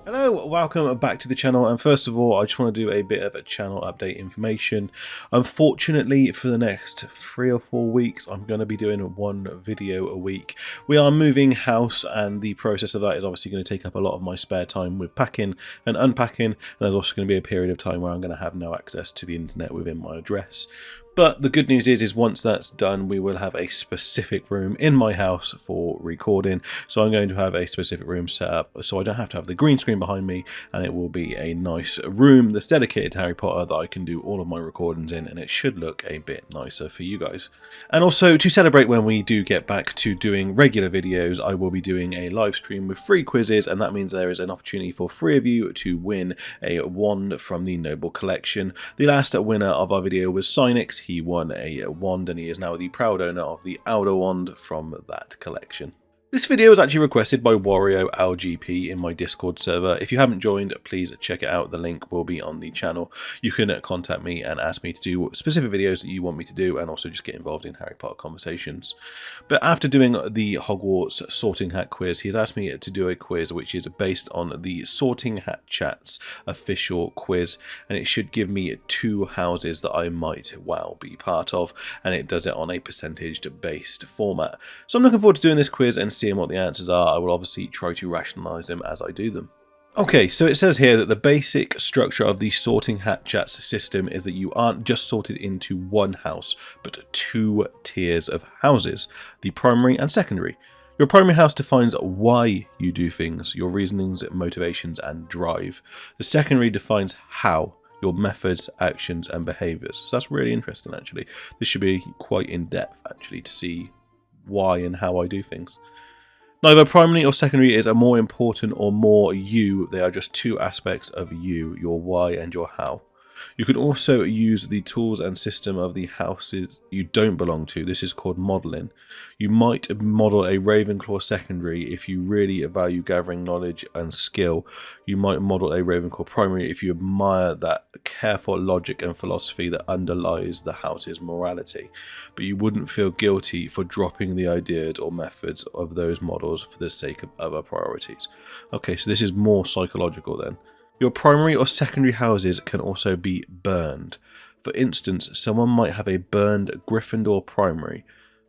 Hello, welcome back to the channel, and first of all I just want to do a bit of a channel update information. Unfortunately, for the next 3 or 4 weeks I'm going to be doing one video a week. We are moving house, and the process of that is obviously going to take up a lot of my spare time with packing and unpacking, and there's also going to be a period of time where I'm going to have no access to the internet within my address. But the good news is once that's done, we will have a specific room in my house for recording. So I'm going to have a specific room set up so I don't have to have the green screen behind me, and it will be a nice room that's dedicated to Harry Potter that I can do all of my recordings in, and it should look a bit nicer for you guys. And also, to celebrate when we do get back to doing regular videos, I will be doing a live stream with 3 quizzes, and that means there is an opportunity for 3 of you to win a wand from the Noble Collection. The last winner of our video was Cynix. He won a wand, and he is now the proud owner of the Outer wand from that collection. This video was actually requested by Wario LGP in my Discord server. If you haven't joined, please check it out. The link will be on the channel. You can contact me and ask me to do specific videos that you want me to do, and also just get involved in Harry Potter conversations. But after doing the Hogwarts Sorting Hat quiz, he's asked me to do a quiz which is based on the Sorting Hat Chat's official quiz, and it should give me 2 houses that I might be part of, and it does it on a percentage based format. So I'm looking forward to doing this quiz and seeing what the answers are. I will obviously try to rationalise them as I do them. Okay, so it says here that the basic structure of the Sorting Hat Chats system is that you aren't just sorted into one house, but 2 tiers of houses, the primary and secondary. Your primary house defines why you do things, your reasonings, motivations and drive. The secondary defines how, your methods, actions and behaviours. So that's really interesting actually. This should be quite in depth actually to see why and how I do things. Neither primary or secondary is a more important or more you, they are just 2 aspects of you, your why and your how. You can also use the tools and system of the houses you don't belong to. This is called modelling. You might model a Ravenclaw secondary if you really value gathering knowledge and skill. You might model a Ravenclaw primary if you admire that careful logic and philosophy that underlies the house's morality. But you wouldn't feel guilty for dropping the ideas or methods of those models for the sake of other priorities. Okay, so this is more psychological then. Your primary or secondary houses can also be burned. For instance, someone might have a burned Gryffindor primary.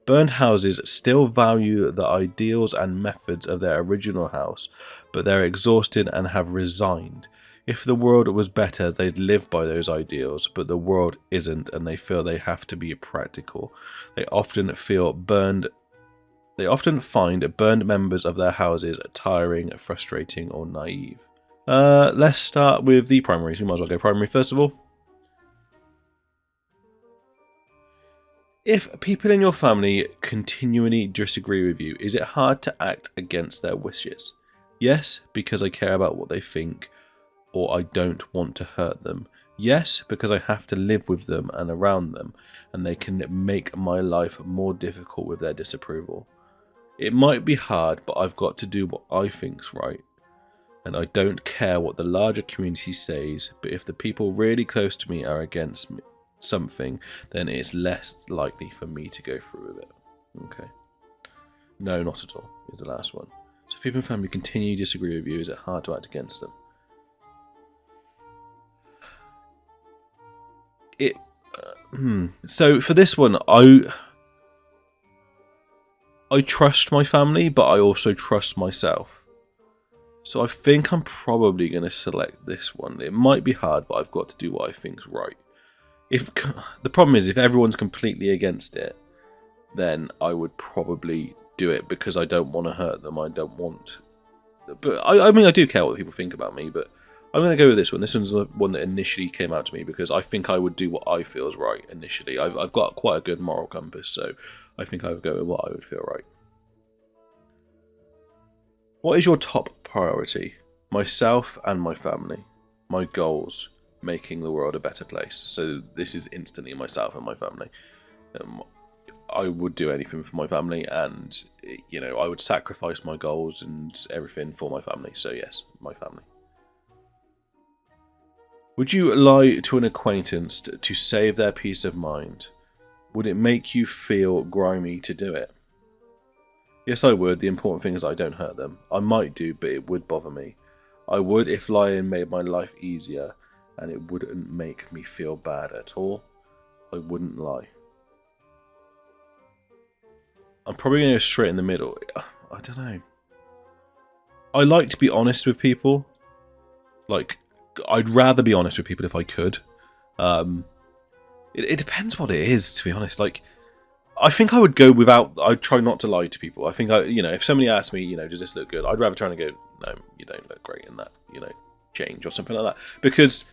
Burned houses still value the ideals and methods of their original house, but they're exhausted and have resigned. If the world was better, they'd live by those ideals, but the world isn't, and they feel they have to be practical. They often find burned members of their houses tiring, frustrating, or naive. Let's start with the primaries. We might as well go primary first of all. If people in your family continually disagree with you, is it hard to act against their wishes? Yes, because I care about what they think, or I don't want to hurt them. Yes, because I have to live with them and around them, and they can make my life more difficult with their disapproval. It might be hard, but I've got to do what I think's right. And I don't care what the larger community says, but if the people really close to me are against something, then it's less likely for me to go through with it. Okay. No, not at all, is the last one. So if people in family continue to disagree with you, is it hard to act against them? So for this one, I trust my family, but I also trust myself. So I think I'm probably going to select this one. It might be hard, but I've got to do what I think's right. The problem is, if everyone's completely against it, then I would probably do it because I don't want to hurt them. I don't want... But I mean, I do care what people think about me, but I'm going to go with this one. This one's the one that initially came out to me because I think I would do what I feel is right initially. I've got quite a good moral compass, so I think I would go with what I would feel right. What is your top priority? Myself and my family. My goals. Making the world a better place. So this is instantly myself and my family. I would do anything for my family, and I would sacrifice my goals and everything for my family. So yes, my family. Would you lie to an acquaintance to save their peace of mind? Would it make you feel grimy to do it? Yes, I would. The important thing is I don't hurt them. I might do, but it would bother me. I would if lying made my life easier and it wouldn't make me feel bad at all. I wouldn't lie. I'm probably going to go straight in the middle. I don't know. I like to be honest with people. Like, I'd rather be honest with people if I could. It depends what it is, to be honest. Like, I think I would go without. I'd try not to lie to people. I think if somebody asked me, does this look good? I'd rather try and go, no, you don't look great in that. Change or something like that. Because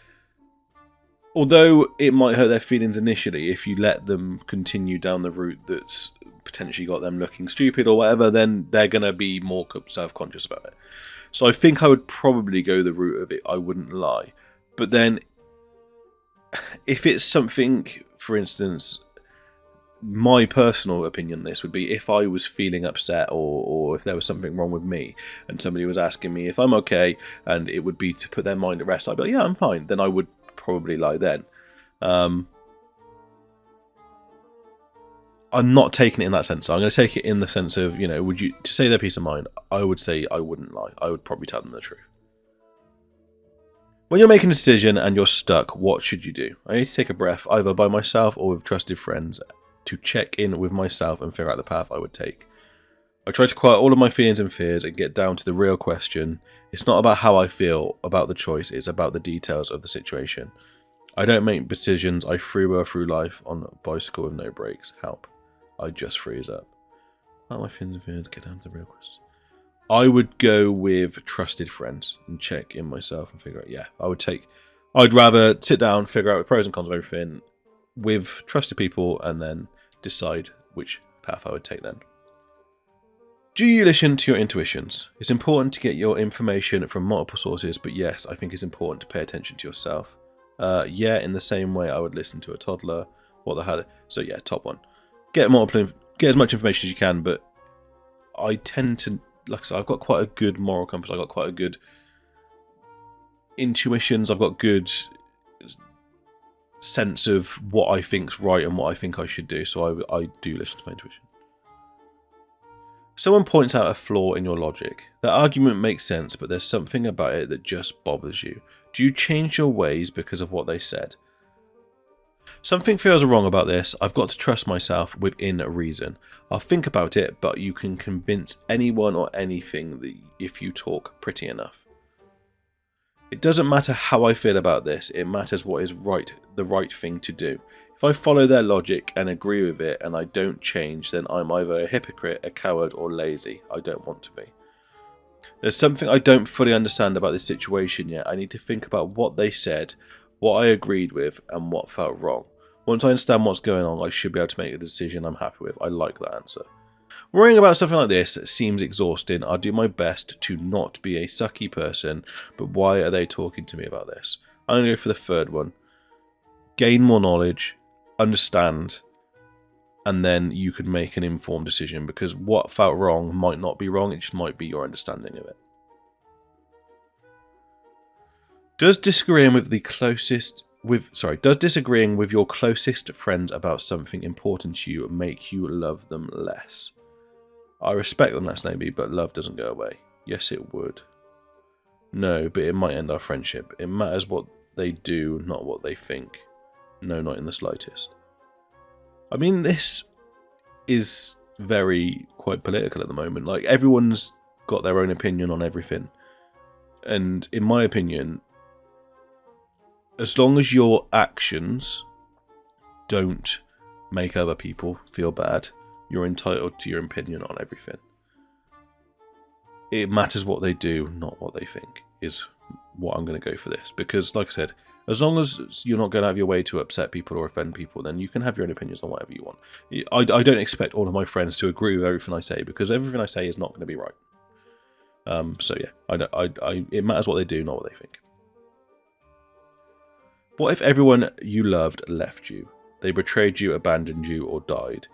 although it might hurt their feelings initially, if you let them continue down the route that's potentially got them looking stupid or whatever, then they're gonna be more self-conscious about it. So I think I would probably go the route of it. I wouldn't lie, but then if it's something, for instance, my personal opinion, this would be if I was feeling upset or if there was something wrong with me and somebody was asking me if I'm okay, and it would be to put their mind at rest, I'd be like, yeah, I'm fine. Then I would probably lie then. I'm not taking it in that sense. I'm going to take it in the sense of, would you, to save their peace of mind, I would say I wouldn't lie. I would probably tell them the truth. When you're making a decision and you're stuck, what should you do? I need to take a breath, either by myself or with trusted friends, to check in with myself and figure out the path I would take. I try to quiet all of my feelings and fears and get down to the real question. It's not about how I feel about the choice, it's about the details of the situation. I don't make decisions, I freewheel through life on a bicycle with no brakes. Help. I just freeze up. Let my feelings and fears get down to the real question. I would go with trusted friends and check in myself and figure out, I'd rather sit down, figure out the pros and cons of everything with trusted people and then decide which path I would take then. Do you listen to your intuitions? It's important to get your information from multiple sources, but yes, I think it's important to pay attention to yourself. Yeah, in the same way I would listen to a toddler. So yeah, top one. Get as much information as you can, but I tend to, like I said, I've got quite a good moral compass. I've got quite a good intuitions. I've got good sense of what I think's right and what I think I should do. So I do listen to my intuition. Someone points out a flaw in your logic. The argument makes sense, but there's something about it that just bothers you. Do you change your ways because of what they said? Something feels wrong about this. I've got to trust myself within reason. I'll think about it, but you can convince anyone or anything that if you talk pretty enough. It doesn't matter how I feel about this, it matters what is the right thing to do. If I follow their logic and agree with it and I don't change, then I'm either a hypocrite, a coward, or lazy. I don't want to be. There's something I don't fully understand about this situation yet. I need to think about what they said, what I agreed with, and what felt wrong. Once I understand what's going on, I should be able to make a decision I'm happy with. I like that answer. Worrying about something like this seems exhausting. I'll do my best to not be a sucky person, but why are they talking to me about this? I'm going to go for the third one. Gain more knowledge, understand, and then you can make an informed decision, because what felt wrong might not be wrong, it just might be your understanding of it. Does disagreeing with your closest friends about something important to you make you love them less? I respect them less maybe, but love doesn't go away. Yes, it would. No, but it might end our friendship. It matters what they do, not what they think. No, not in the slightest. I mean, this is quite political at the moment. Like, everyone's got their own opinion on everything. And in my opinion, as long as your actions don't make other people feel bad, you're entitled to your opinion on everything. It matters what they do, not what they think, is what I'm going to go for this. Because, like I said, as long as you're not going to have your way to upset people or offend people, then you can have your own opinions on whatever you want. I don't expect all of my friends to agree with everything I say, because everything I say is not going to be right. So yeah, it matters what they do, not what they think. What if everyone you loved left you? They betrayed you, abandoned you, or died.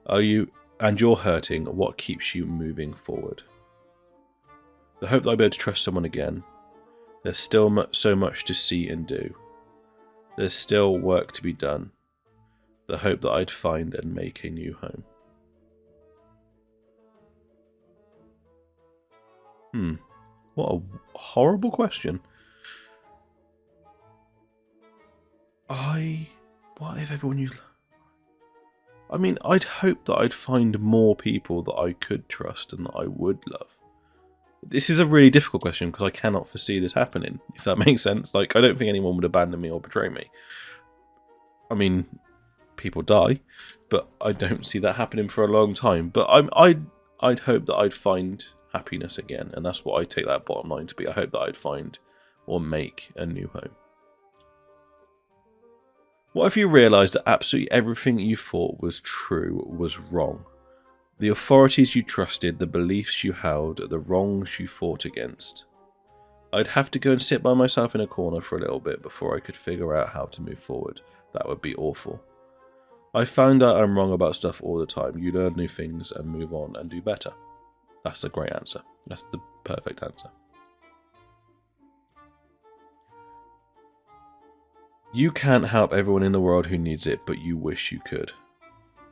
You're hurting. What keeps you moving forward? The hope that I'll be able to trust someone again. There's still so much to see and do. There's still work to be done. The hope that I'd find and make a new home. What a horrible question. What if everyone you... I mean, I'd hope that I'd find more people that I could trust and that I would love. This is a really difficult question because I cannot foresee this happening, if that makes sense. Like, I don't think anyone would abandon me or betray me. I mean, people die, but I don't see that happening for a long time. But I'd hope that I'd find happiness again, and that's what I take that bottom line to be. I hope that I'd find or make a new home. What if you realised that absolutely everything you thought was true was wrong? The authorities you trusted, the beliefs you held, the wrongs you fought against. I'd have to go and sit by myself in a corner for a little bit before I could figure out how to move forward. That would be awful. I found out I'm wrong about stuff all the time. You learn new things and move on and do better. That's a great answer. That's the perfect answer. You can't help everyone in the world who needs it, but you wish you could.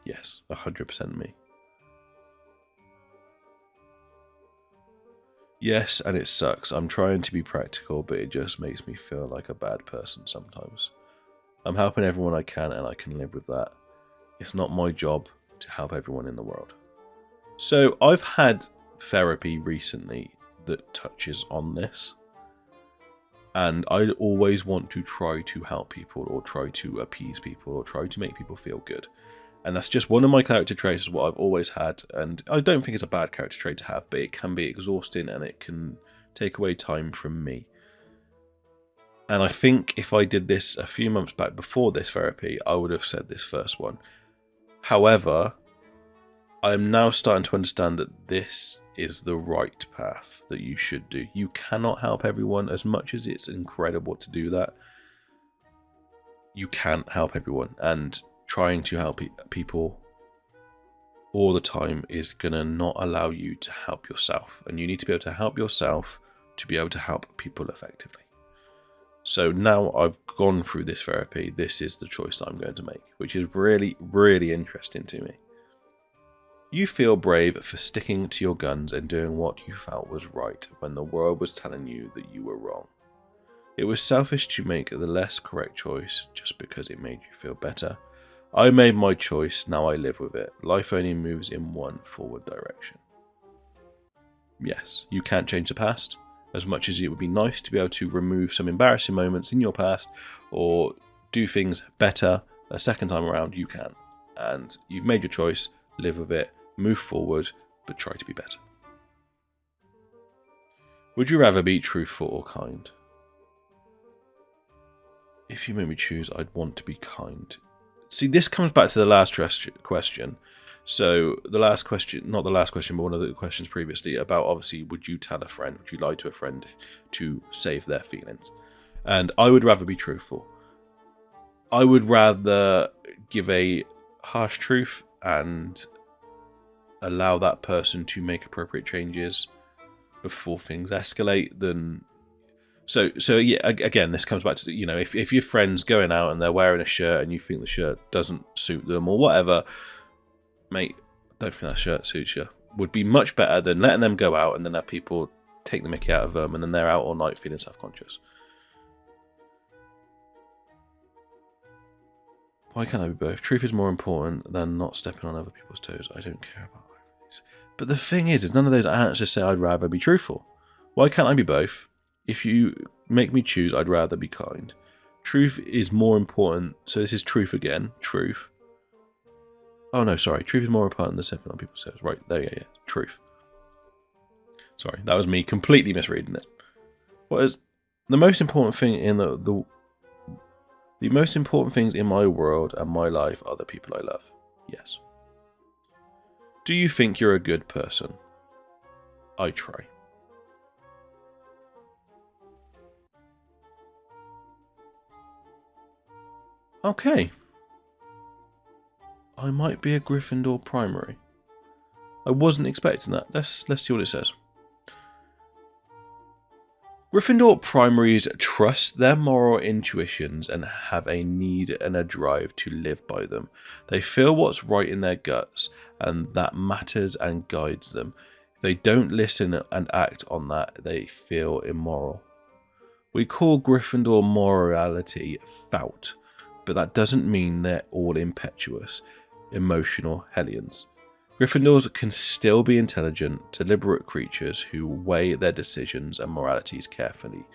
Yes, 100% me. Yes, and it sucks. I'm trying to be practical, but it just makes me feel like a bad person sometimes. I'm helping everyone I can, and I can live with that. It's not my job to help everyone in the world. So I've had therapy recently that touches on this. And I always want to try to help people or try to appease people or try to make people feel good. And that's just one of my character traits, is what I've always had. And I don't think it's a bad character trait to have, but it can be exhausting and it can take away time from me. And I think if I did this a few months back before this therapy, I would have said this first one. However, I am now starting to understand that this is the right path that you should do. You cannot help everyone. As much as it's incredible to do that, you can't help everyone. And trying to help people all the time is going to not allow you to help yourself. And you need to be able to help yourself to be able to help people effectively. So now I've gone through this therapy, this is the choice that I'm going to make, which is really, really interesting to me. You feel brave for sticking to your guns and doing what you felt was right when the world was telling you that you were wrong. It was selfish to make the less correct choice just because it made you feel better. I made my choice, now I live with it. Life only moves in one forward direction. Yes, you can't change the past. As much as it would be nice to be able to remove some embarrassing moments in your past or do things better a second time around, you can. And you've made your choice, live with it. Move forward, but try to be better. Would you rather be truthful or kind? If you made me choose, I'd want to be kind. See, this comes back to the last question. So the last question, not the last question, but one of the questions previously about, obviously, would you tell a friend, would you lie to a friend to save their feelings? And I would rather be truthful. I would rather give a harsh truth and allow that person to make appropriate changes before things escalate than... So yeah, again, this comes back to, if your friend's going out and they're wearing a shirt and you think the shirt doesn't suit them or whatever, mate, I don't think that shirt suits you. Would be much better than letting them go out and then have people take the mickey out of them and then they're out all night feeling self-conscious. Why can't I be both? Truth is more important than not stepping on other people's toes. I don't care about these. But the thing is none of those answers say I'd rather be truthful. Why can't I be both? If you make me choose, I'd rather be kind. Truth is more important. So this is truth again. Truth. Oh no, sorry. Truth is more important than stepping on people's toes. Right, there you go. Yeah. Truth. Sorry, that was me completely misreading it. What is the most important thing in the most important things in my world and my life are the people I love? Yes. Do you think you're a good person? I try. Okay. I might be a Gryffindor primary. I wasn't expecting that. Let's see what it says. Gryffindor primaries trust their moral intuitions and have a need and a drive to live by them. They feel what's right in their guts and that matters and guides them. If they don't listen and act on that, they feel immoral. We call Gryffindor morality Fault, but that doesn't mean they're all impetuous, emotional hellions. Gryffindors can still be intelligent, deliberate creatures who weigh their decisions and moralities carefully.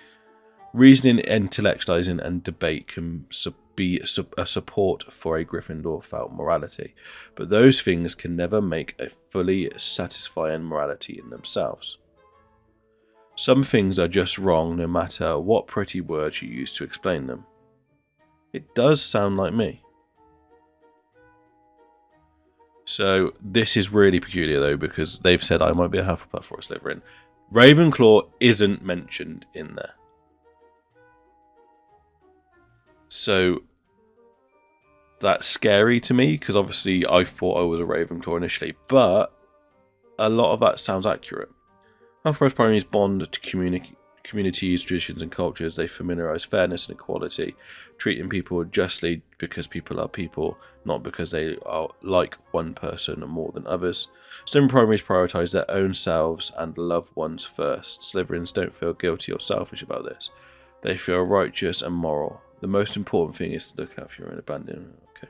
Reasoning, intellectualizing, and debate can be a support for a Gryffindor felt morality, but those things can never make a fully satisfying morality in themselves. Some things are just wrong no matter what pretty words you use to explain them. It does sound like me. So this is really peculiar though, because they've said I might be a Hufflepuff or a Slytherin. Ravenclaw isn't mentioned in there. So that's scary to me, because obviously I thought I was a Ravenclaw initially, but a lot of that sounds accurate. Hufflepuff primaries bond to communities, traditions and cultures. They familiarise fairness and equality, treating people justly because people are people, not because they are like one person more than others. Slytherin primaries prioritise their own selves and loved ones first. Slytherins don't feel guilty or selfish about this. They feel righteous and moral. The most important thing is to look out for your own abandonment. Okay.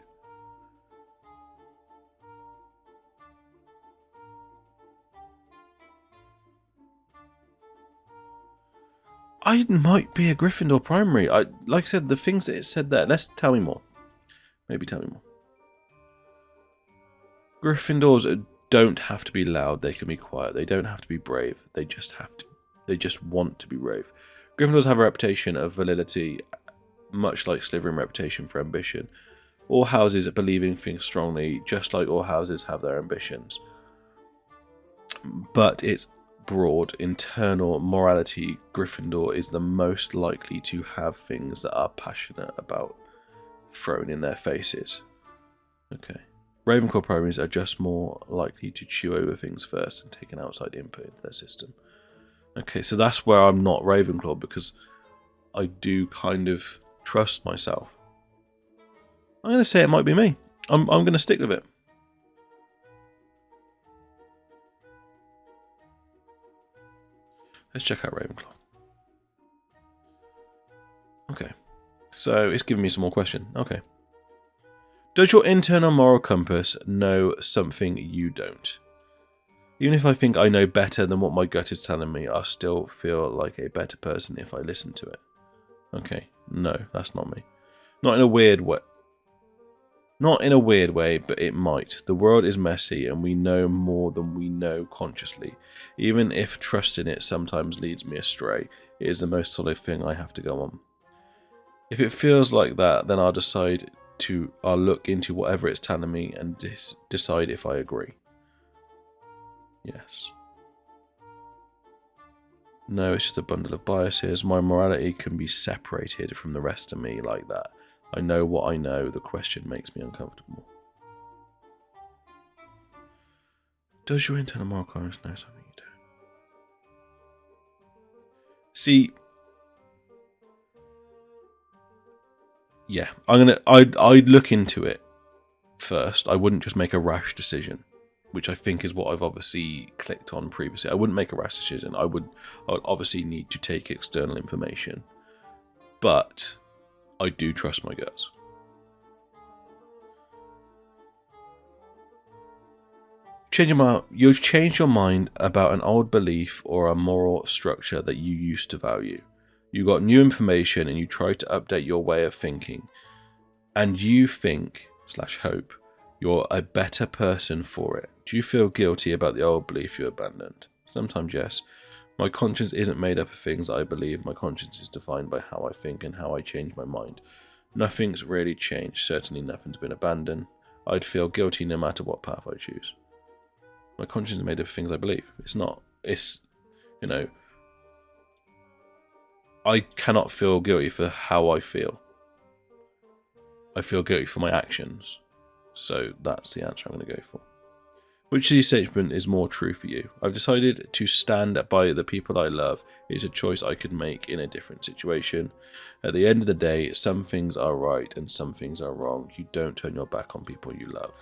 I might be a Gryffindor primary. Like I said, the things that it said there. Let's tell me more. Maybe tell me more. Gryffindors don't have to be loud. They can be quiet. They don't have to be brave. They just have to. They just want to be brave. Gryffindors have a reputation of validity, much like Slytherin reputation for ambition. All houses believing things strongly, just like all houses have their ambitions. But it's broad, internal morality. Gryffindor is the most likely to have things that are passionate about thrown in their faces. Okay. Ravenclaw primaries are just more likely to chew over things first and take an outside input into their system. Okay, so that's where I'm not Ravenclaw, because I do kind of trust myself. I'm going to say it might be me. I'm going to stick with it. Let's check out Ravenclaw. Okay, so it's giving me some more questions. Okay. Does your internal moral compass know something you don't? Even if I think I know better than what my gut is telling me, I still feel like a better person if I listen to it. Okay, no, that's not me. Not in a weird way. Not in a weird way, but it might. The world is messy and we know more than we know consciously. Even if trusting it sometimes leads me astray, it is the most solid thing I have to go on. If it feels like that, then I'll look into whatever it's telling me and decide if I agree. Yes. No, it's just a bundle of biases. My morality can be separated from the rest of me like that. I know what I know. The question makes me uncomfortable. Does your internal moral compass know something you don't? See, yeah, I'd look into it first. I wouldn't just make a rash decision, which I think is what I've obviously clicked on previously. I wouldn't make a rash decision. I would obviously need to take external information, but I do trust my guts. You've changed your mind about an old belief or a moral structure that you used to value. You got new information and you try to update your way of thinking. And you think, / hope, you're a better person for it. Do you feel guilty about the old belief you abandoned? Sometimes yes. My conscience isn't made up of things I believe. My conscience is defined by how I think and how I change my mind. Nothing's really changed. Certainly nothing's been abandoned. I'd feel guilty no matter what path I choose. My conscience is made up of things I believe. It's not. It's, I cannot feel guilty for how I feel. I feel guilty for my actions. So that's the answer I'm going to go for. Which of these statements is more true for you? I've decided to stand by the people I love. It's a choice I could make in a different situation. At the end of the day, some things are right and some things are wrong. You don't turn your back on people you love.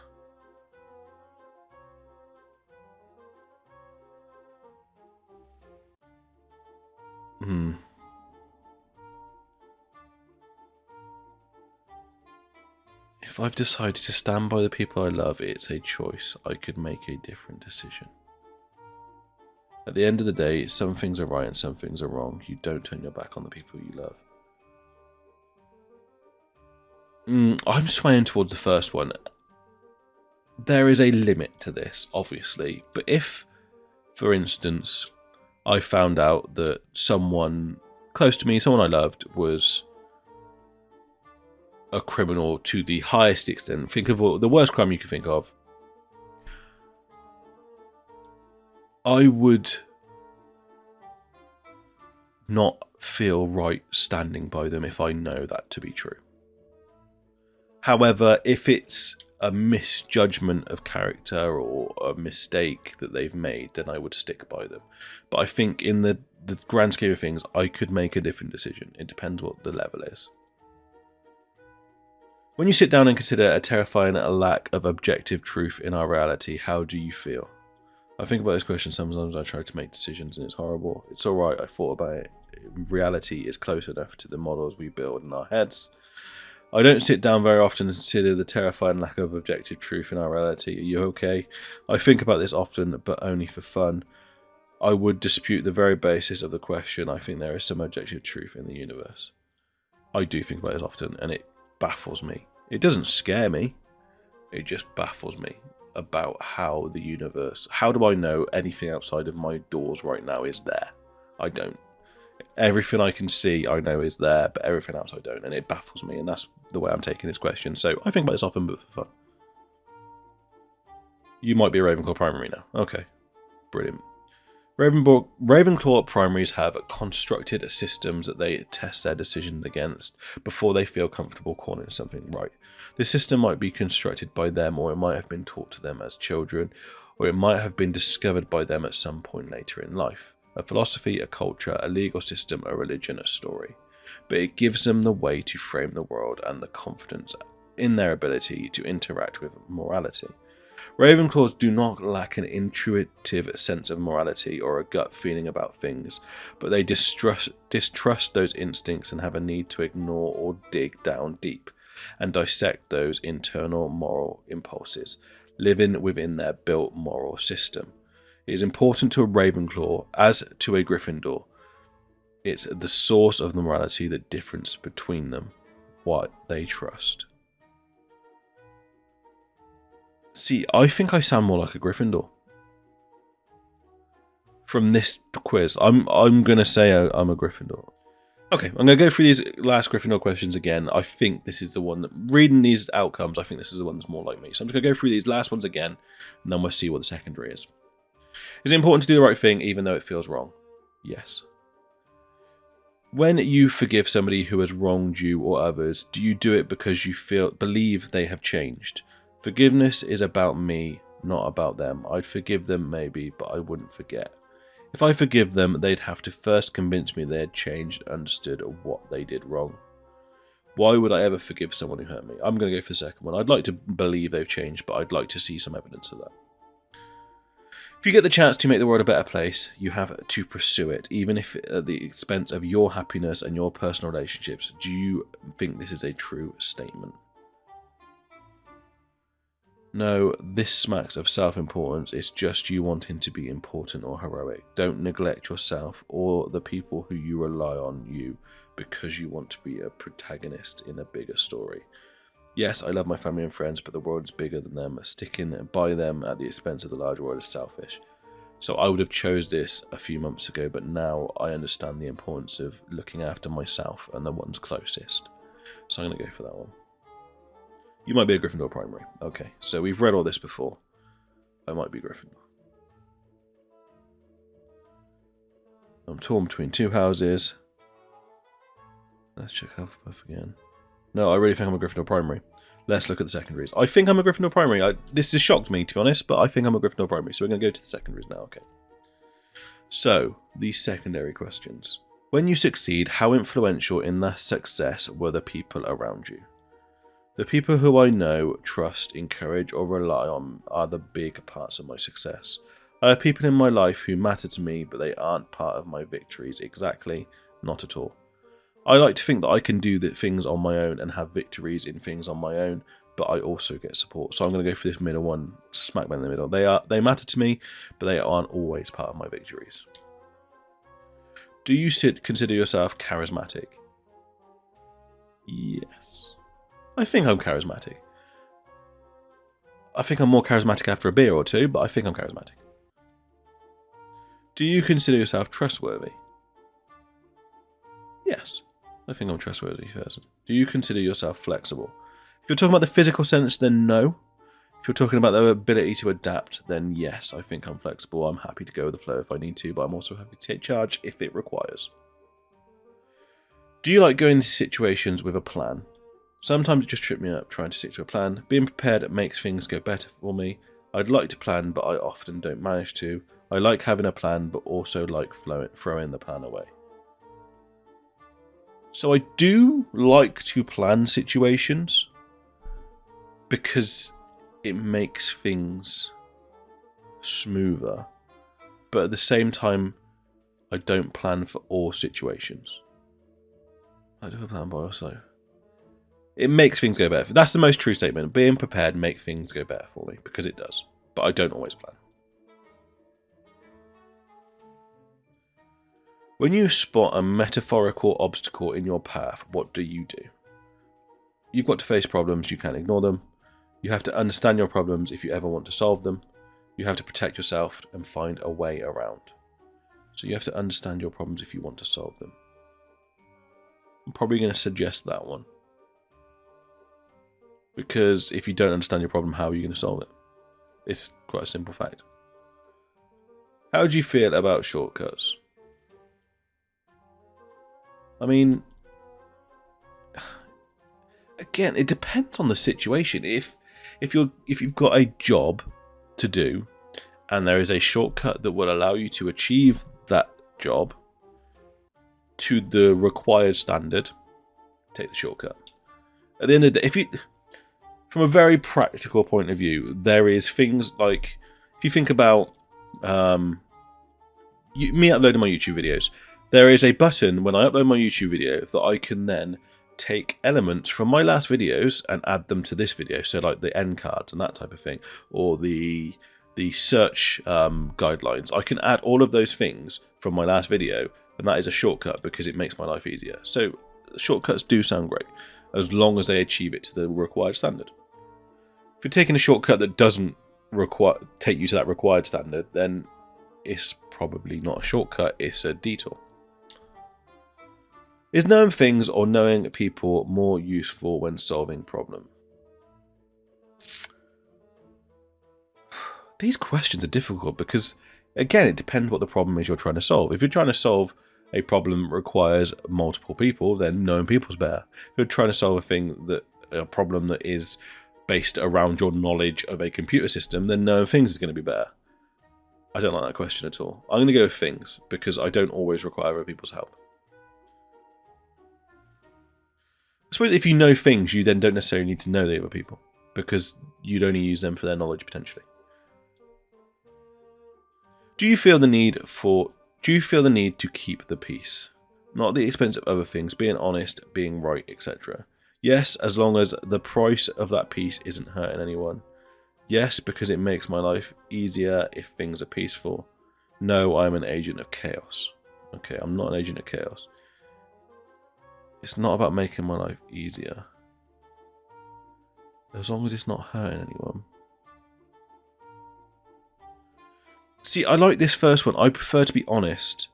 If I've decided to stand by the people I love, it's a choice. I could make a different decision. At the end of the day, some things are right and some things are wrong. You don't turn your back on the people you love. I'm swaying towards the first one. There is a limit to this, obviously. But if, for instance, I found out that someone close to me, someone I loved, was a criminal to the highest extent, think of the worst crime you can think of, I would not feel right standing by them if I know that to be true. However, if it's a misjudgment of character or a mistake that they've made, then I would stick by them. But I think in the grand scheme of things, I could make a different decision. It depends what the level is. When you sit down and consider a terrifying lack of objective truth in our reality, how do you feel? I think about this question sometimes. I try to make decisions and it's horrible. It's alright, I thought about it. Reality is close enough to the models we build in our heads. I don't sit down very often and consider the terrifying lack of objective truth in our reality. Are you okay? I think about this often, but only for fun. I would dispute the very basis of the question. I think there is some objective truth in the universe. I do think about this often, and it baffles me. It doesn't scare me. It just baffles me about how the universe... How do I know anything outside of my doors right now is there? I don't. Everything I can see, I know is there, but everything else I don't, and it baffles me, and that's the way I'm taking this question. So I think about this often, but for fun. You might be a Ravenclaw primary now. Okay, brilliant. Ravenclaw primaries have constructed systems that they test their decisions against before they feel comfortable calling something right. This system might be constructed by them, or it might have been taught to them as children, or it might have been discovered by them at some point later in life. A philosophy, a culture, a legal system, a religion, a story. But it gives them the way to frame the world and the confidence in their ability to interact with morality. Ravenclaws do not lack an intuitive sense of morality or a gut feeling about things, but they distrust those instincts and have a need to ignore or dig down deep and dissect those internal moral impulses, living within their built moral system. It is important to a Ravenclaw, as to a Gryffindor. It's the source of the morality, the difference between them, what they trust. See, I think I sound more like a Gryffindor. From this quiz, I'm going to say I'm a Gryffindor. Okay, I'm going to go through these last Gryffindor questions again. I think this is the one that, reading these outcomes, I think this is the one that's more like me. So I'm just going to go through these last ones again, and then we'll see what the secondary is. Is it important to do the right thing even though it feels wrong? Yes. When you forgive somebody who has wronged you or others, do you do it because you believe they have changed? Forgiveness is about me, not about them. I'd forgive them maybe, but I wouldn't forget. If I forgive them, they'd have to first convince me they had changed and understood what they did wrong. Why would I ever forgive someone who hurt me? I'm going to go for the second one. I'd like to believe they've changed, but I'd like to see some evidence of that. If you get the chance to make the world a better place, you have to pursue it, even if at the expense of your happiness and your personal relationships. Do you think this is a true statement? No, this smacks of self-importance. It's just you wanting to be important or heroic. Don't neglect yourself or the people who you rely on you because you want to be a protagonist in a bigger story. Yes, I love my family and friends, but the world is bigger than them. Sticking by them at the expense of the larger world is selfish. So I would have chose this a few months ago, but now I understand the importance of looking after myself and the ones closest. So I'm going to go for that one. You might be a Gryffindor primary. Okay, so we've read all this before. I might be Gryffindor. I'm torn between two houses. Let's check Hufflepuff again. No, I really think I'm a Gryffindor primary. Let's look at the secondaries. I think I'm a Gryffindor primary. This has shocked me, to be honest, but I think I'm a Gryffindor primary. So we're going to go to the secondaries now, okay. So, these secondary questions. When you succeed, how influential in that success were the people around you? The people who I know, trust, encourage, or rely on are the big parts of my success. I have people in my life who matter to me, but they aren't part of my victories. Exactly, not at all. I like to think that I can do the things on my own and have victories in things on my own, but I also get support. So I'm going to go for this middle one, smack bang in the middle. They matter to me, but they aren't always part of my victories. Do you consider yourself charismatic? Yes. I think I'm charismatic. I think I'm more charismatic after a beer or two, but I think I'm charismatic. Do you consider yourself trustworthy? Yes. I think I'm a trustworthy person. Do you consider yourself flexible? If you're talking about the physical sense, then no. If you're talking about the ability to adapt, then yes, I think I'm flexible. I'm happy to go with the flow if I need to, but I'm also happy to take charge if it requires. Do you like going into situations with a plan? Sometimes it just trips me up trying to stick to a plan. Being prepared makes things go better for me. I'd like to plan, but I often don't manage to. I like having a plan, but also like throwing the plan away. So I do like to plan situations because it makes things smoother. But at the same time, I don't plan for all situations. I do a plan, but also it makes things go better. That's the most true statement. Being prepared makes things go better for me because it does. But I don't always plan. When you spot a metaphorical obstacle in your path, what do you do? You've got to face problems, you can't ignore them. You have to understand your problems if you ever want to solve them. You have to protect yourself and find a way around. So you have to understand your problems if you want to solve them. I'm probably going to suggest that one. Because if you don't understand your problem, how are you going to solve it? It's quite a simple fact. How do you feel about shortcuts? I mean, again, it depends on the situation. If you've got a job to do and there is a shortcut that will allow you to achieve that job to the required standard, take the shortcut. At the end of the day, from a very practical point of view, there is things like, if you think about me uploading my YouTube videos, there is a button when I upload my YouTube video that I can then take elements from my last videos and add them to this video. So like the end cards and that type of thing, or the search guidelines. I can add all of those things from my last video, and that is a shortcut because it makes my life easier. So shortcuts do sound great, as long as they achieve it to the required standard. If you're taking a shortcut that doesn't take you to that required standard, then it's probably not a shortcut, it's a detour. Is knowing things or knowing people more useful when solving problems? These questions are difficult because, again, it depends what the problem is you're trying to solve. If you're trying to solve a problem that requires multiple people, then knowing people's better. If you're trying to solve a problem that is based around your knowledge of a computer system, then knowing things is going to be better. I don't like that question at all. I'm going to go with things because I don't always require other people's help. I suppose if you know things, you then don't necessarily need to know the other people because you'd only use them for their knowledge potentially. Do you feel the need to keep the peace? Not at the expense of other things, being honest, being right, etc. Yes, as long as the price of that peace isn't hurting anyone. Yes, because it makes my life easier if things are peaceful. No, I'm an agent of chaos. Okay, I'm not an agent of chaos. It's not about making my life easier. As long as it's not hurting anyone. See, I like this first one. I prefer to be honest.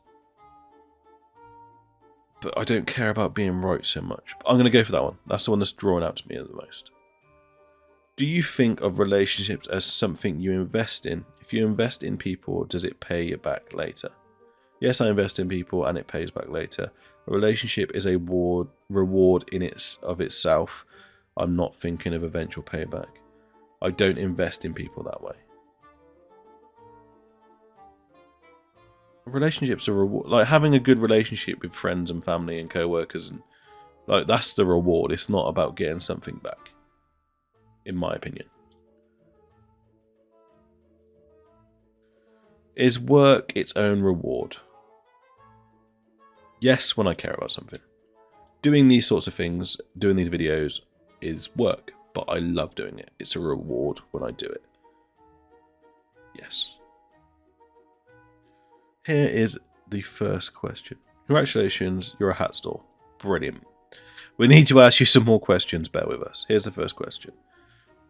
But I don't care about being right so much. I'm going to go for that one. That's the one that's drawn out to me the most. Do you think of relationships as something you invest in? If you invest in people, does it pay you back later? Yes, I invest in people and it pays back later. A relationship is a reward in of itself. I'm not thinking of eventual payback. I don't invest in people that way. Relationships are reward. Like having a good relationship with friends and family and co-workers, and like that's the reward. It's not about getting something back, in my opinion. Is work its own reward? Yes, when I care about something. Doing these sorts of things, doing these videos is work, but I love doing it. It's a reward when I do it. Yes. Here is the first question. Congratulations, you're a hat store. Brilliant. We need to ask you some more questions, bear with us. Here's the first question.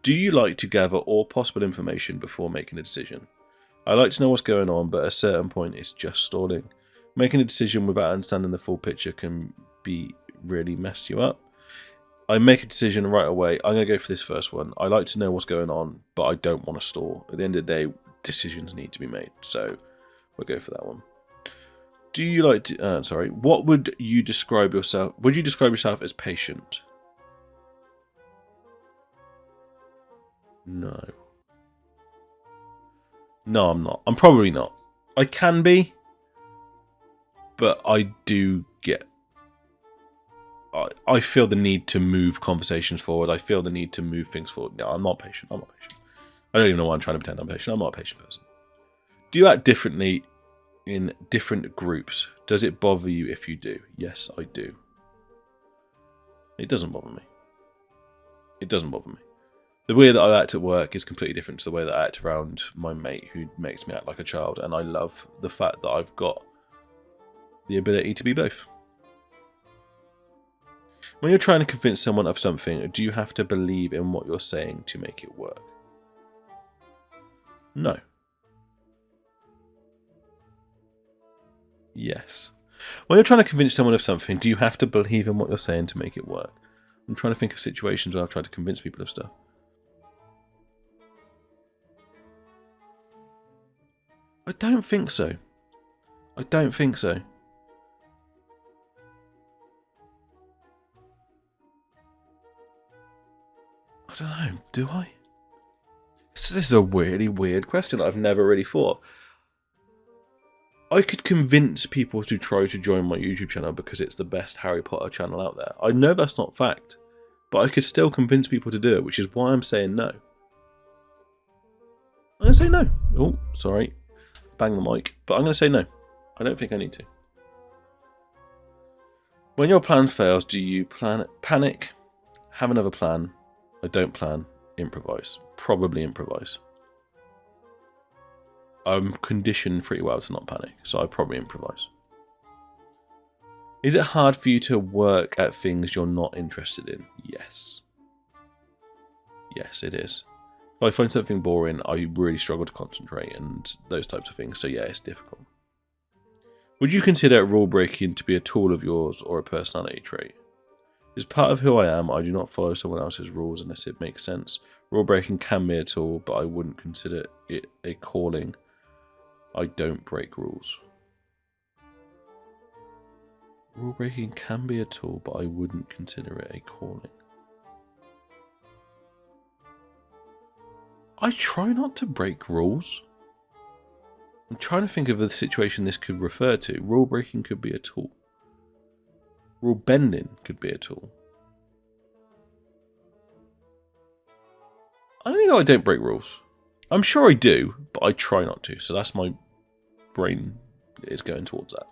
Do you like to gather all possible information before making a decision? I like to know what's going on, but at a certain point it's just stalling. Making a decision without understanding the full picture can really mess you up. I make a decision right away. I'm going to go for this first one. I like to know what's going on, but I don't want to stall. At the end of the day, decisions need to be made. So we'll go for that one. Do you like to... What would you describe yourself... Would you describe yourself as patient? No. No, I'm not. I'm probably not. I can be, but I do get... I feel the need to move conversations forward. I feel the need to move things forward. No, I'm not patient. I'm not patient. I don't even know why I'm trying to pretend I'm patient. I'm not a patient person. Do you act differently in different groups? Does it bother you if you do? Yes, I do. It doesn't bother me. It doesn't bother me. The way that I act at work is completely different to the way that I act around my mate, who makes me act like a child, and I love the fact that I've got the ability to be both. When you're trying to convince someone of something, do you have to believe in what you're saying to make it work? No. Yes. When you're trying to convince someone of something, do you have to believe in what you're saying to make it work? I'm trying to think of situations where I've tried to convince people of stuff. I don't think so. I don't think so. I don't know. Do I? This is a really weird question that I've never really thought. I could convince people to try to join my YouTube channel because it's the best Harry Potter channel out there. I know that's not fact, but I could still convince people to do it, which is why I'm saying no. I'm going to say no. Oh, sorry. Bang the mic. But I'm going to say no. I don't think I need to. When your plan fails, do you panic, have another plan, or don't plan, improvise? Probably improvise. I'm conditioned pretty well to not panic, so I probably improvise. Is it hard for you to work at things you're not interested in? Yes. Yes, it is. If I find something boring, I really struggle to concentrate and those types of things, so yeah, it's difficult. Would you consider rule breaking to be a tool of yours or a personality trait? As part of who I am, I do not follow someone else's rules unless it makes sense. Rule breaking can be a tool, but I wouldn't consider it a calling. I don't break rules. Rule breaking can be a tool, but I wouldn't consider it a calling. I try not to break rules. I'm trying to think of a situation this could refer to. Rule breaking could be a tool. Rule bending could be a tool. I think I don't break rules. I'm sure I do, but I try not to. So that's my brain is going towards that.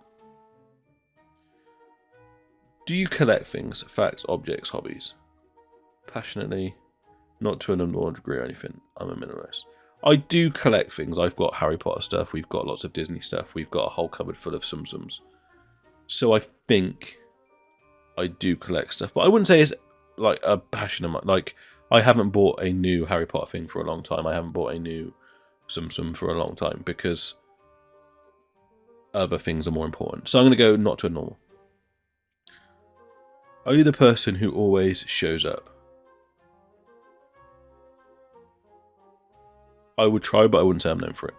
Do you collect things, facts, objects, hobbies? Passionately, not to an abnormal degree or anything. I'm a minimalist. I do collect things. I've got Harry Potter stuff. We've got lots of Disney stuff. We've got a whole cupboard full of Tsum Tsums. So I think I do collect stuff, but I wouldn't say it's like a passion of mine. Like, I haven't bought a new Harry Potter thing for a long time. I haven't bought a new Tsum Tsum for a long time because other things are more important. So I'm going to go not to a normal. Are you the person who always shows up? I would try, but I wouldn't say I'm known for it.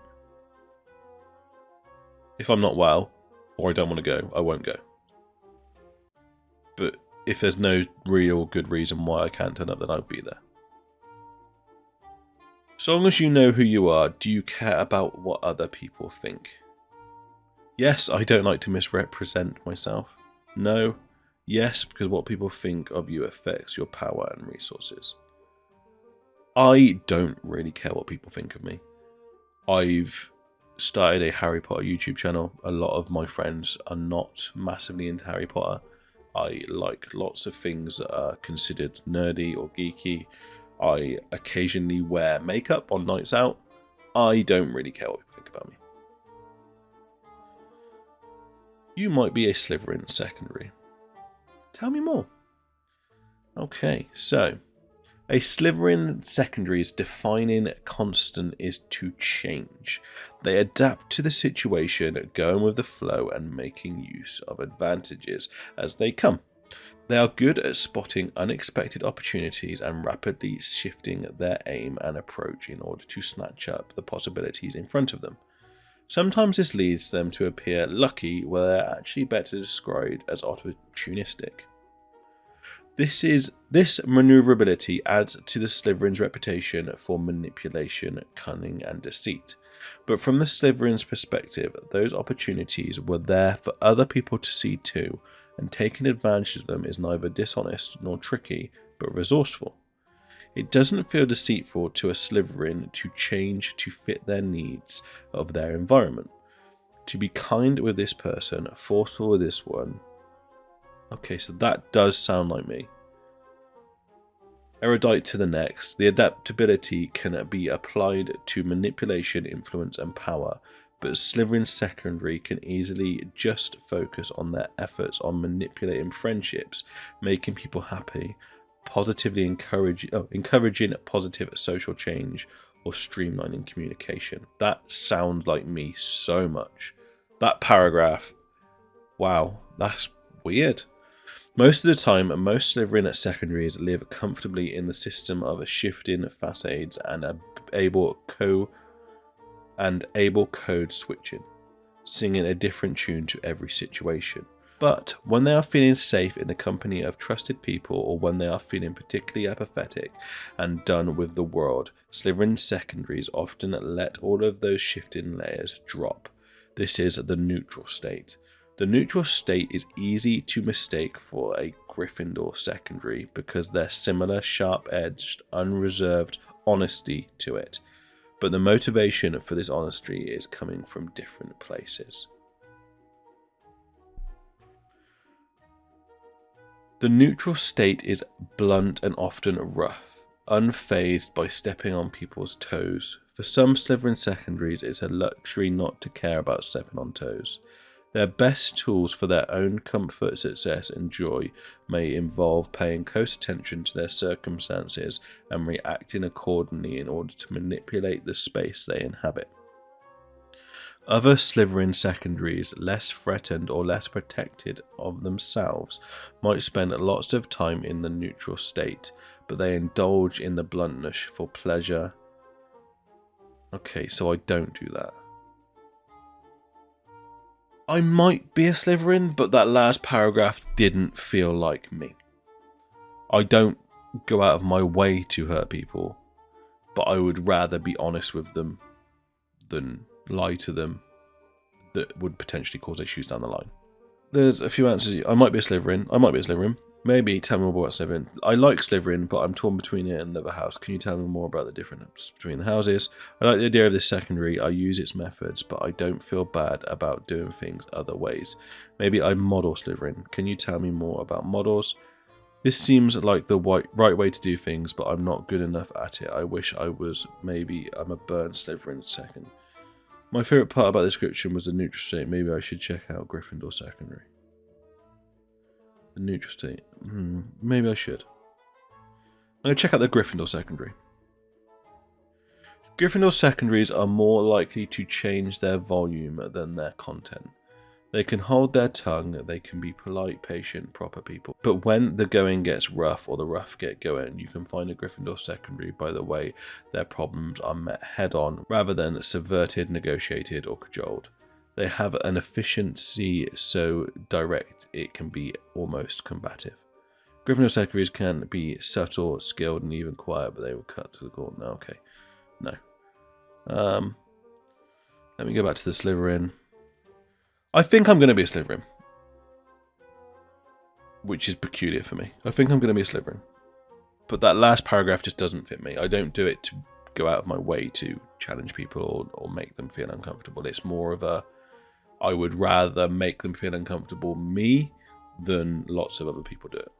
If I'm not well, or I don't want to go, I won't go. But if there's no real good reason why I can't turn up, then I'll be there. So long as you know who you are, do you care about what other people think? Yes, I don't like to misrepresent myself. No. Yes, because what people think of you affects your power and resources. I don't really care what people think of me. I've started a Harry Potter YouTube channel. A lot of my friends are not massively into Harry Potter. I like lots of things that are considered nerdy or geeky. I occasionally wear makeup on nights out. I don't really care what people think about me. You might be a Slytherin secondary. Tell me more. Okay, so a Slytherin secondary's defining constant is to change. They adapt to the situation, going with the flow and making use of advantages as they come. They are good at spotting unexpected opportunities and rapidly shifting their aim and approach in order to snatch up the possibilities in front of them. Sometimes this leads them to appear lucky, where they're actually better described as opportunistic. This maneuverability adds to the Slytherin's reputation for manipulation, cunning, and deceit. But from the Slytherin's perspective, those opportunities were there for other people to see too, and taking advantage of them is neither dishonest nor tricky, but resourceful. It doesn't feel deceitful to a Slytherin to change to fit their needs of their environment. To be kind with this person, forceful with this one. Okay, so that does sound like me. Erudite to the next. The adaptability can be applied to manipulation, influence, and power, but Slytherin secondary can easily just focus on their efforts on manipulating friendships, making people happy, positively encouraging positive social change, or streamlining communication. That sounds like me so much. That paragraph, wow, that's weird. Most of the time, most Slytherin secondaries live comfortably in the system of shifting facades and able code switching, singing a different tune to every situation. But when they are feeling safe in the company of trusted people, or when they are feeling particularly apathetic and done with the world, Slytherin secondaries often let all of those shifting layers drop. This is the neutral state. The neutral state is easy to mistake for a Gryffindor secondary because there's similar sharp-edged, unreserved honesty to it. But the motivation for this honesty is coming from different places. The neutral state is blunt and often rough, unfazed by stepping on people's toes. For some Slytherin secondaries, it's a luxury not to care about stepping on toes. Their best tools for their own comfort, success, and joy may involve paying close attention to their circumstances and reacting accordingly in order to manipulate the space they inhabit. Other Slytherin secondaries, less threatened or less protected of themselves, might spend lots of time in the neutral state, but they indulge in the bluntness for pleasure. Okay, so I don't do that. I might be a Slytherin, but that last paragraph didn't feel like me. I don't go out of my way to hurt people, but I would rather be honest with them than lie to them that would potentially cause issues down the line. There's a few answers. I might be a Slytherin. I might be a Slytherin. Maybe tell me more about Slytherin. I like Slytherin, but I'm torn between it and another house. Can you tell me more about the difference between the houses? I like the idea of this secondary. I use its methods, but I don't feel bad about doing things other ways. Maybe I model Slytherin. Can you tell me more about models? This seems like the right way to do things, but I'm not good enough at it. I wish I was. Maybe I'm a burnt Slytherin second. My favourite part about the description was the neutral state. Maybe I should check out Gryffindor secondary. The neutral state. Maybe I should. I'm going to check out the Gryffindor secondary. Gryffindor secondaries are more likely to change their volume than their content. They can hold their tongue, they can be polite, patient, proper people. But when the going gets rough or the rough get going, you can find a Gryffindor secondary by the way their problems are met head on rather than subverted, negotiated, or cajoled. They have an efficiency so direct it can be almost combative. Gryffindor secondaries can be subtle, skilled, and even quiet, but they will cut to the core. No, okay. No. Let me go back to the Slytherin. I think I'm going to be a Slytherin, which is peculiar for me. I think I'm going to be a Slytherin. But that last paragraph just doesn't fit me. I don't do it to go out of my way to challenge people or make them feel uncomfortable. It's more of a, I would rather make them feel uncomfortable me than lots of other people do it.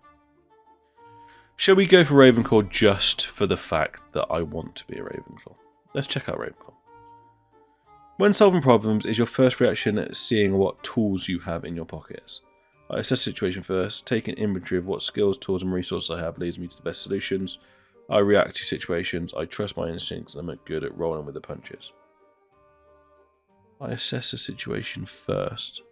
Shall we go for Ravenclaw just for the fact that I want to be a Ravenclaw? Let's check out Ravenclaw. When solving problems, is your first reaction at seeing what tools you have in your pockets? I assess the situation first, take an inventory of what skills, tools and resources I have leads me to the best solutions. I react to situations, I trust my instincts, and I'm good at rolling with the punches. I assess the situation first.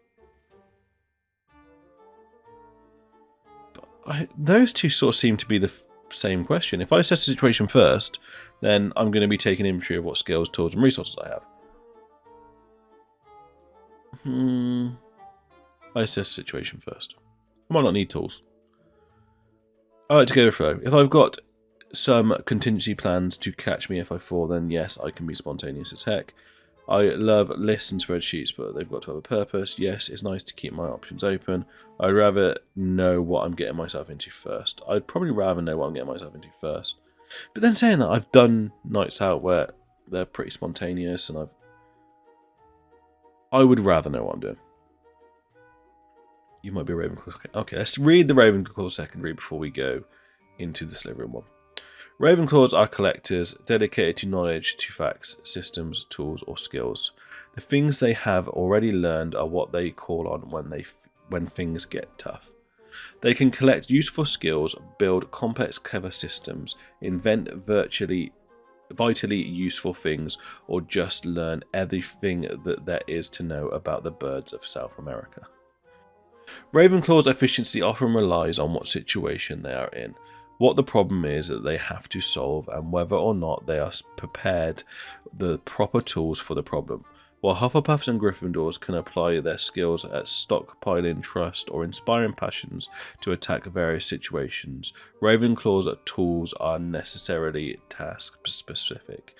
Those two sort of seem to be the same question. If I assess the situation first, then I'm going to be taking inventory of what skills, tools, and resources I have. I assess the situation first. I might not need tools. I like to go with flow. If I've got some contingency plans to catch me if I fall, then yes, I can be spontaneous as heck. I love lists and spreadsheets, but they've got to have a purpose. Yes, it's nice to keep my options open. I'd rather know what I'm getting myself into first. I'd probably rather know what I'm getting myself into first. But then saying that, I've done nights out where they're pretty spontaneous, and I would rather know what I'm doing. You might be a Ravenclaw. Okay, let's read the Ravenclaw secondary before we go into the Slytherin one. Ravenclaws are collectors dedicated to knowledge, to facts, systems, tools, or skills. The things they have already learned are what they call on when things get tough. They can collect useful skills, build complex, clever systems, invent vitally useful things, or just learn everything that there is to know about the birds of South America. Ravenclaw's efficiency often relies on what situation they are in, what the problem is that they have to solve, and whether or not they are prepared the proper tools for the problem. While Hufflepuffs and Gryffindors can apply their skills at stockpiling trust or inspiring passions to attack various situations, Ravenclaw's tools are necessarily task-specific.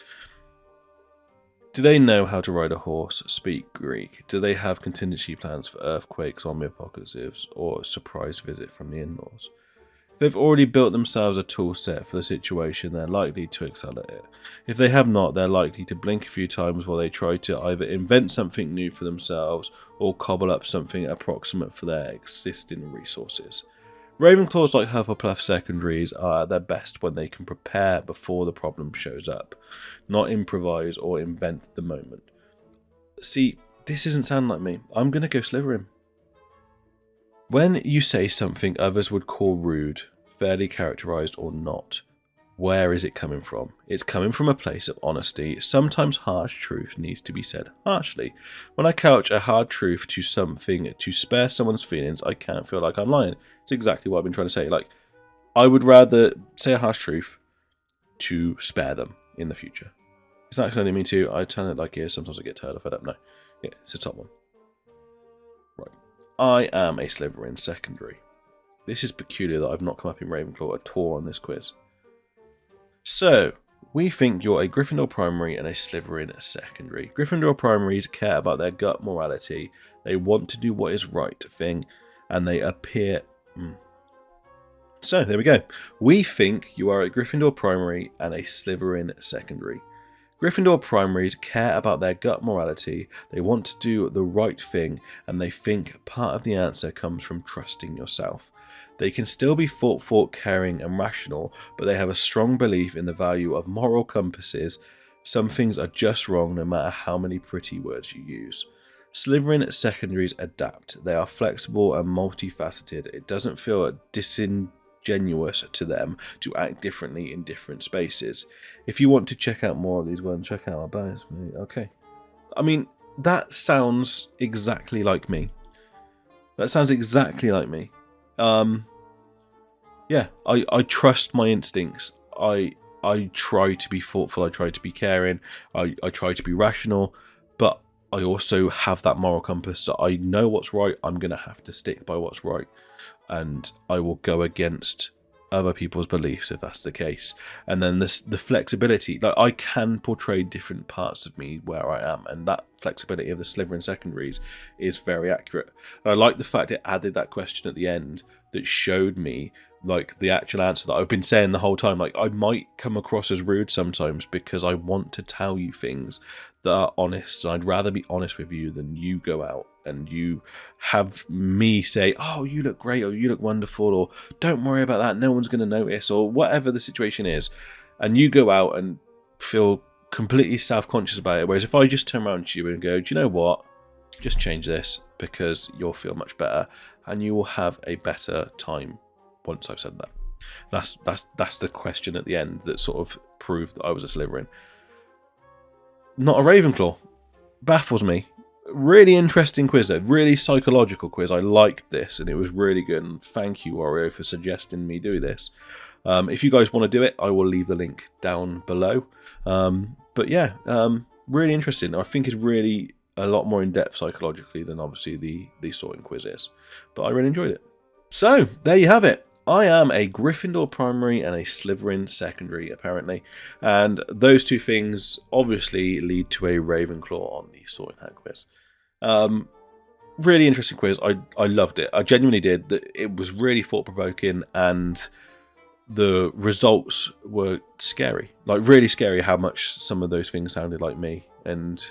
Do they know how to ride a horse, speak Greek? Do they have contingency plans for earthquakes, zombie apocalypses, or a surprise visit from the in-laws? If they've already built themselves a tool set for the situation, they're likely to excel at it. If they have not, they're likely to blink a few times while they try to either invent something new for themselves or cobble up something approximate for their existing resources. Ravenclaws, like Hufflepuff secondaries, are at their best when they can prepare before the problem shows up, not improvise or invent the moment. See, this isn't sounding like me. I'm going to go Slytherin. When you say something others would call rude, fairly characterized or not, where is it coming from? It's coming from a place of honesty. Sometimes harsh truth needs to be said harshly. When I couch a hard truth to something to spare someone's feelings, I can't feel like I'm lying. It's exactly what I've been trying to say. Like, I would rather say a harsh truth to spare them in the future. It's not actually me to. I turn it like here. Sometimes I get tired of it. No. Yeah, it's a top one. Right. I am a Slytherin secondary. This is peculiar that I've not come up in Ravenclaw at all on this quiz. So, we think you're a Gryffindor primary and a Slytherin secondary. Gryffindor primaries care about their gut morality, they want to do what is right thing, and they appear... So, there we go. We think you are a Gryffindor primary and a Slytherin secondary. Gryffindor primaries care about their gut morality, they want to do the right thing, and they think part of the answer comes from trusting yourself. They can still be thoughtful, caring, and rational, but they have a strong belief in the value of moral compasses. Some things are just wrong no matter how many pretty words you use. Slytherin secondaries adapt. They are flexible and multifaceted. It doesn't feel disingenuous to them to act differently in different spaces. If you want to check out more of these ones, check out our bios. Okay. I mean, that sounds exactly like me. That sounds exactly like me. Yeah, I trust my instincts. I try to be thoughtful, I try to be caring, I try to be rational, but I also have that moral compass that I know what's right, I'm going to have to stick by what's right, and I will go against other people's beliefs if that's the case. And then the flexibility, like I can portray different parts of me where I am, and that flexibility of the Slytherin secondaries is very accurate. And I like the fact it added that question at the end that showed me like the actual answer that I've been saying the whole time. Like, I might come across as rude sometimes because I want to tell you things that are honest. And I'd rather be honest with you than you go out and you have me say, oh, you look great, or you look wonderful, or don't worry about that, no one's going to notice, or whatever the situation is. And you go out and feel completely self-conscious about it. Whereas if I just turn around to you and go, do you know what? Just change this because you'll feel much better and you will have a better time once I've said that. That's the question at the end that sort of proved that I was a Slytherin. Not a Ravenclaw. Baffles me. Really interesting quiz though. Really psychological quiz. I liked this and it was really good. And thank you, Oreo, for suggesting me do this. If you guys want to do it, I will leave the link down below. But yeah, really interesting. I think it's really a lot more in-depth psychologically than obviously the sorting quiz is. But I really enjoyed it. So, there you have it. I am a Gryffindor primary and a Slytherin secondary, apparently. And those two things obviously lead to a Ravenclaw on the Sorting Hat quiz. Really interesting quiz. I loved it. I genuinely did. It was really thought-provoking and the results were scary. Like, really scary how much some of those things sounded like me. And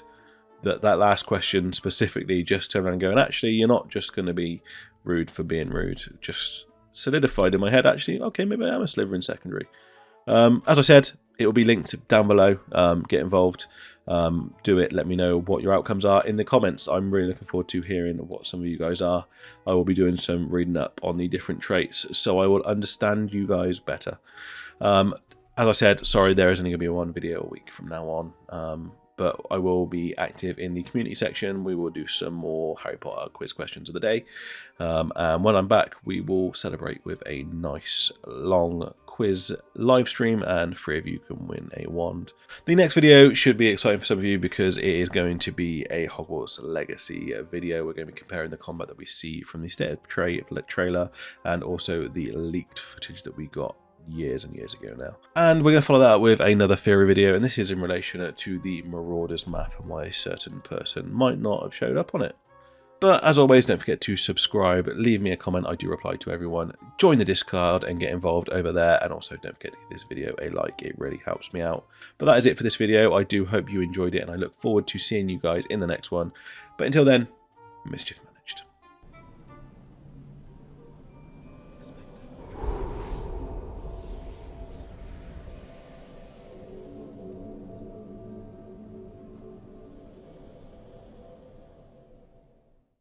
that last question specifically just turned around and going, actually, you're not just going to be rude for being rude. Just solidified in my head, actually, okay, maybe I am a Slytherin secondary. As I said, it will be linked down below. Get involved. Do it. Let me know what your outcomes are in the comments. I'm really looking forward to hearing what some of you guys are. I will be doing some reading up on the different traits, so I will understand you guys better. As I said, sorry, there is only going to be one video a week from now on. But I will be active in the community section. We will do some more Harry Potter quiz questions of the day. And when I'm back, we will celebrate with a nice long quiz live stream, and 3 of you can win a wand. The next video should be exciting for some of you because it is going to be a Hogwarts Legacy video. We're going to be comparing the combat that we see from the State of Play trailer and also the leaked footage that we got years and years ago now. And we're going to follow that up with another theory video, and this is in relation to the Marauders map and why a certain person might not have showed up on it. But as always, don't forget to subscribe, leave me a comment, I do reply to everyone, join the Discord and get involved over there, and also don't forget to give this video a like, it really helps me out. But that is it for this video. I do hope you enjoyed it and I look forward to seeing you guys in the next one. But until then, Mischief Man.